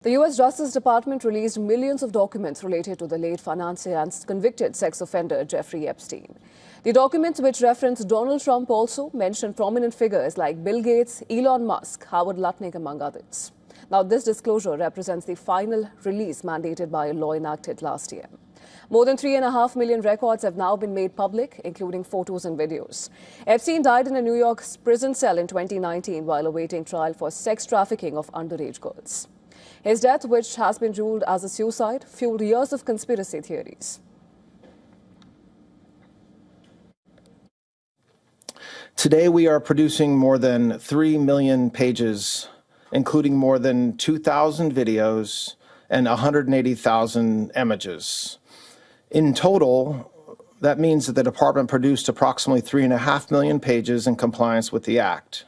The U.S. Justice Department released millions of documents related to the late financier and convicted sex offender Jeffrey Epstein. The documents, which reference Donald Trump, also mention prominent figures like Bill Gates, Elon Musk, Howard Lutnick, among others. Now, this disclosure represents the final release mandated by a law enacted last year. More than 3.5 million records have now been made public, including photos and videos. Epstein died in a New York prison cell in 2019 while awaiting trial for sex trafficking of underage girls. His death, which has been ruled as a suicide, fueled years of conspiracy theories. Today, we are producing more than 3 million pages, including more than 2,000 videos and 180,000 images. In total, that means that the department produced approximately 3.5 million pages in compliance with the Act.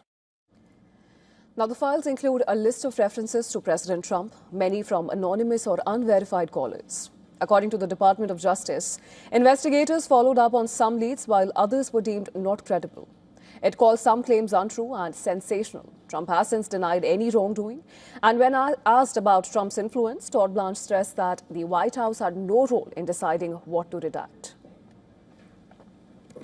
Now, the files include a list of references to President Trump, many from anonymous or unverified callers. According to the Department of Justice, investigators followed up on some leads while others were deemed not credible. It calls some claims untrue and sensational. Trump has since denied any wrongdoing. And when asked about Trump's influence, Todd Blanche stressed that the White House had no role in deciding what to redact.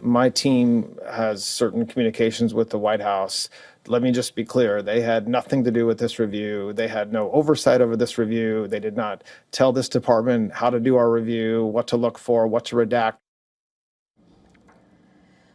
My team has certain communications with the White House. Let me just be clear, they had nothing to do with this review. They had no oversight over this review. They did not tell this department how to do our review, what to look for, what to redact.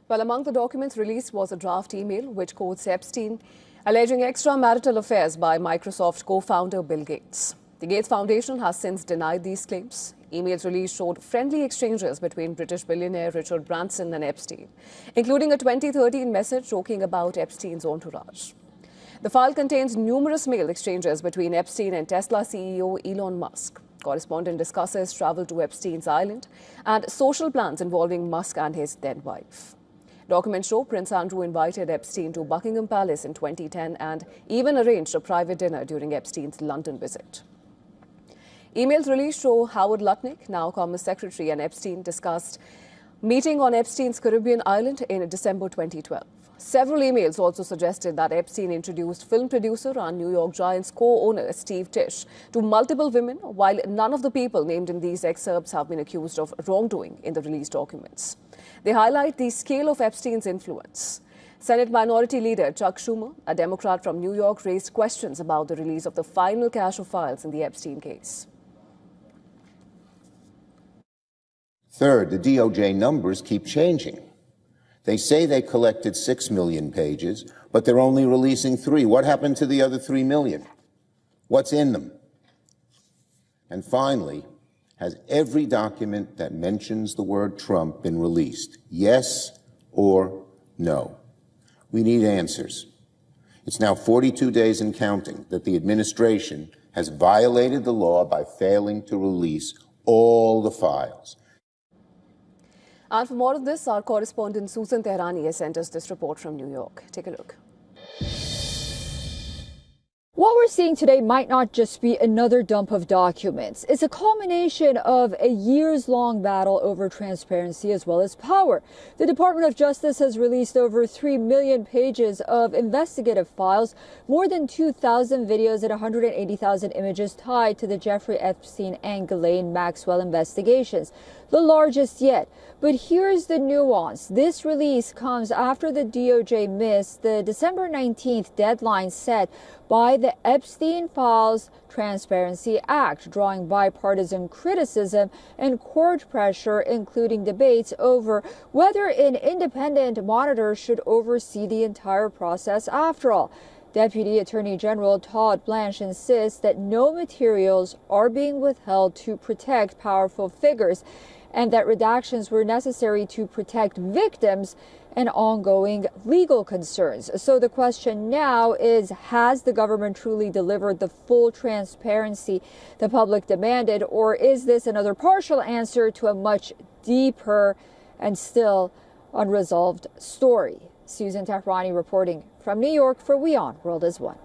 Well, among the documents released was a draft email which quotes Epstein, alleging extramarital affairs by Microsoft co-founder Bill Gates. The Gates Foundation has since denied these claims. Emails released showed friendly exchanges between British billionaire Richard Branson and Epstein, including a 2013 message joking about Epstein's entourage. The file contains numerous mail exchanges between Epstein and Tesla CEO Elon Musk. Correspondent discusses travel to Epstein's island and social plans involving Musk and his then-wife. Documents show Prince Andrew invited Epstein to Buckingham Palace in 2010 and even arranged a private dinner during Epstein's London visit. Emails released show Howard Lutnick, now Commerce Secretary, and Epstein discussed meeting on Epstein's Caribbean island in December 2012. Several emails also suggested that Epstein introduced film producer and New York Giants co-owner Steve Tisch to multiple women, while none of the people named in these excerpts have been accused of wrongdoing in the released documents. They highlight the scale of Epstein's influence. Senate Minority Leader Chuck Schumer, a Democrat from New York, raised questions about the release of the final cache of files in the Epstein case. Third, the DOJ numbers keep changing. They say they collected 6 million pages, but they're only releasing 3. What happened to the other 3 million? What's in them? And finally, has every document that mentions the word Trump been released? Yes or no? We need answers. It's now 42 days and counting that the administration has violated the law by failing to release all the files. And for more of this, our correspondent Susan Tehrani has sent us this report from New York. Take a look. What we're seeing today might not just be another dump of documents. It's a culmination of a years-long battle over transparency as well as power. The Department of Justice has released over 3 million pages of investigative files, more than 2,000 videos and 180,000 images tied to the Jeffrey Epstein and Ghislaine Maxwell investigations, the largest yet. But here's the nuance. This release comes after the DOJ missed the December 19th deadline set by the Epstein Files Transparency Act, drawing bipartisan criticism and court pressure, including debates over whether an independent monitor should oversee the entire process after all. Deputy Attorney General Todd Blanche insists that no materials are being withheld to protect powerful figures, and that redactions were necessary to protect victims and ongoing legal concerns. So the question now is, has the government truly delivered the full transparency the public demanded, or is this another partial answer to a much deeper and still unresolved story? Susan Tehrani reporting from New York for WION World is One.